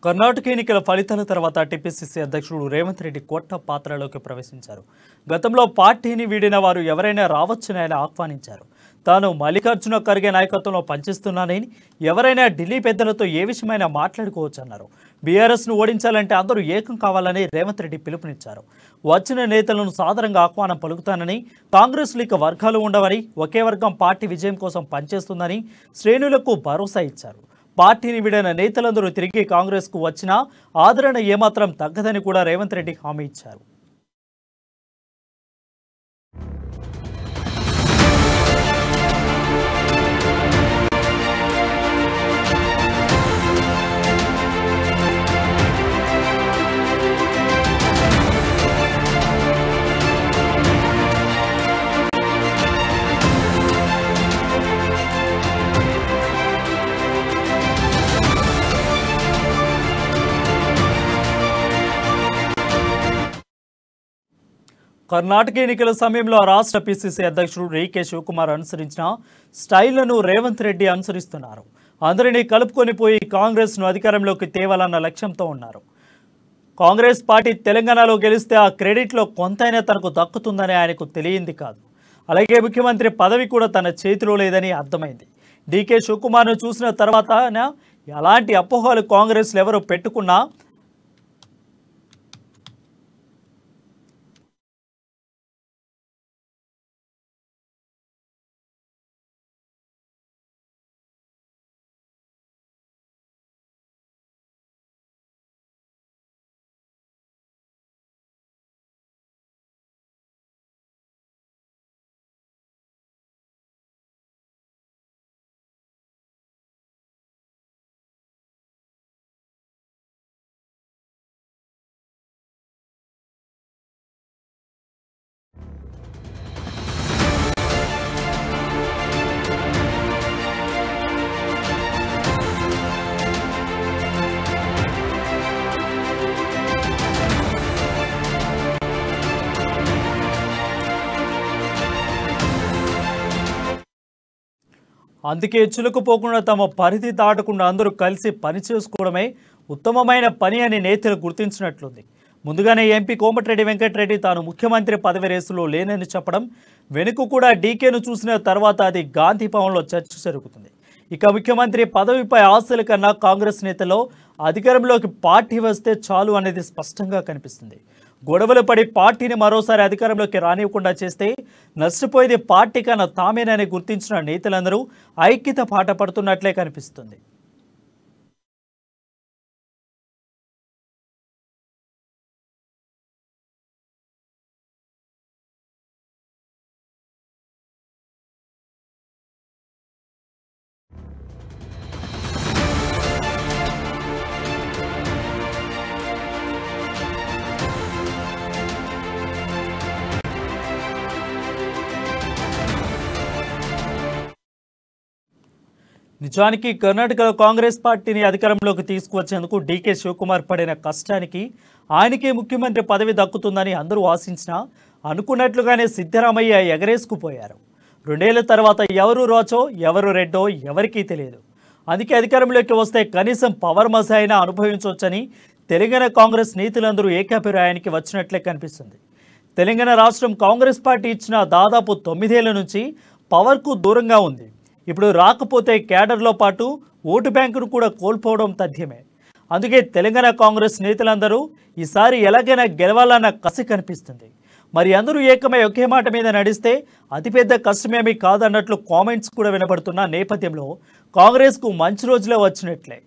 కర్ణాటక ఎన్నికల ఫలితాల తర్వాత టీపీసీసీ అధ్యక్షుడు రేవంత్ రెడ్డి కొత్త పాత్రలోకి ప్రవేశించారు. గతంలో పార్టీని వీడిన వారు ఎవరైనా రావచ్చని ఆయన ఆహ్వానించారు. తాను మల్లికార్జున ఖర్గే నాయకత్వంలో పనిచేస్తున్నానని, ఎవరైనా ఢిల్లీ పెద్దలతో ఏ విషయమైనా మాట్లాడుకోవచ్చన్నారు. బీఆర్ఎస్ను ఓడించాలంటే అందరూ ఏకం కావాలని రేవంత్ రెడ్డి పిలుపునిచ్చారు. వచ్చిన నేతలను సాదరంగా ఆహ్వానం పలుకుతానని, కాంగ్రెస్లో ఇక వర్గాలు ఉండవని, ఒకే వర్గం పార్టీ విజయం కోసం పనిచేస్తుందని శ్రేణులకు భరోసా ఇచ్చారు. పార్టీని విడిన నేతలందరూ తిరిగి కాంగ్రెస్కు వచ్చినా ఆదరణ ఏమాత్రం తగ్గదని కూడా రేవంత్ రెడ్డి హామీ ఇచ్చారు. కర్ణాటక ఎన్నికల సమయంలో రాష్ట్ర పీసీసీ అధ్యక్షుడు డీకే శివకుమార్ అనుసరించిన స్టైళ్లను రేవంత్ రెడ్డి అనుసరిస్తున్నారు. అందరినీ కలుపుకొని పోయి కాంగ్రెస్ను అధికారంలోకి తేవాలన్న లక్ష్యంతో ఉన్నారు. కాంగ్రెస్ పార్టీ తెలంగాణలో గెలిస్తే ఆ క్రెడిట్లో కొంతైనా తనకు దక్కుతుందని ఆయనకు తెలియంది కాదు. అలాగే ముఖ్యమంత్రి పదవి కూడా తన చేతిలో లేదని అర్థమైంది. డీకే శివకుమార్ను చూసిన తర్వాత ఎలాంటి అపోహలు కాంగ్రెస్లో ఎవరు పెట్టుకున్నా అందుకే చులుకుపోకుండా తమ పరిధి దాటకుండా అందరూ కలిసి పనిచేసుకోవడమే ఉత్తమమైన పని అని నేతలు గుర్తించినట్లుంది. ముందుగానే ఎంపీ కోమటిరెడ్డి వెంకటరెడ్డి తాను ముఖ్యమంత్రి పదవి రేసులో లేనని చెప్పడం వెనుక కూడా డీకేను చూసిన తర్వాత అది గాంధీ భవన్లో చర్చ జరుగుతుంది. ఇక ముఖ్యమంత్రి పదవిపై ఆశల కన్నా కాంగ్రెస్ నేతల్లో అధికారంలోకి పార్టీ వస్తే చాలు అనేది స్పష్టంగా కనిపిస్తుంది. గొడవలు పడి పార్టీని మరోసారి అధికారంలోకి రానివ్వకుండా చేస్తే నష్టపోయేది పార్టీ కన్నా తామేనని గుర్తించిన నేతలందరూ ఐక్యత పాట పడుతున్నట్లే కనిపిస్తుంది. నిజానికి కర్ణాటకలో కాంగ్రెస్ పార్టీని అధికారంలోకి తీసుకువచ్చేందుకు డీకే శివకుమార్ పడిన కష్టానికి ఆయనకే ముఖ్యమంత్రి పదవి దక్కుతుందని అందరూ ఆశించినా అనుకున్నట్లుగానే సిద్ధరామయ్య ఎగరేసుకుపోయారు. 2 ఏళ్ల తర్వాత ఎవరు రాచో ఎవరు రెడ్డో ఎవరికీ తెలియదు. అందుకే అధికారంలోకి వస్తే కనీసం పవర్ మజా అయినా అనుభవించవచ్చని తెలంగాణ కాంగ్రెస్ నేతలందరూ ఏకాభిప్రాయానికి వచ్చినట్లే కనిపిస్తుంది. తెలంగాణ రాష్ట్రం కాంగ్రెస్ పార్టీ ఇచ్చిన దాదాపు 9 ఏళ్ల నుంచి పవర్కు దూరంగా ఉంది. ఇప్పుడు రాకపోతే కేడర్లో పాటు ఓటు బ్యాంకును కూడా కోల్పోవడం తథ్యమే. అందుకే తెలంగాణ కాంగ్రెస్ నేతలందరూ ఈసారి ఎలాగైనా గెలవాలన్న కసి కనిపిస్తుంది. మరి అందరూ ఏకమై ఒకే మాట మీద నడిస్తే అతిపెద్ద కష్టమేమీ కాదన్నట్లు కామెంట్స్ కూడా వినబడుతున్న నేపథ్యంలో కాంగ్రెస్కు మంచి రోజులే వచ్చినట్లే.